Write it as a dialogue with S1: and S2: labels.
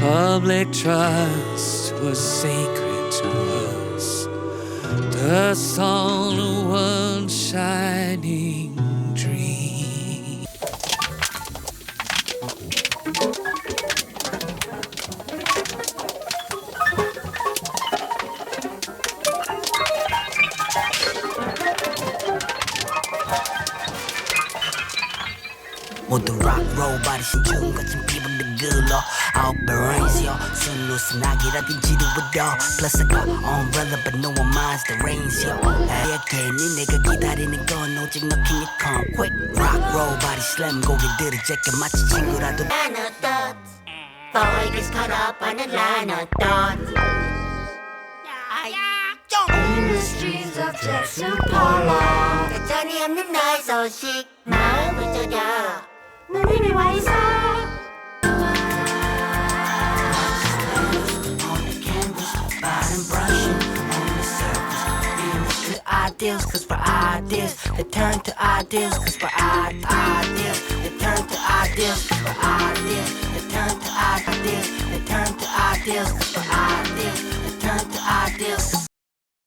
S1: Public trust was sacred to us. Dust on one shining dream.
S2: 모두 rock roll body 신중 같은 피부는 글러 Operation 순로 순하기라든지 do it all Plus I got umbrella but no one minds the rains yo 괜히 내가 기다리는 건 오직 너 can you come quick rock roll body slam 고개들을 제껴 마치 친구라도
S3: Line of thoughts Boy gets caught up on a line of thoughts In the streets of Jackson Pollock 여전히 없는 나의 소식 마음을 졸여 넌 이미 와있어
S2: Ideals, cause for ideas, they turn to ideals, cause for ideals, they turn to ideals, cause for ideals, they turn to ideals, they turn to ideals, cause for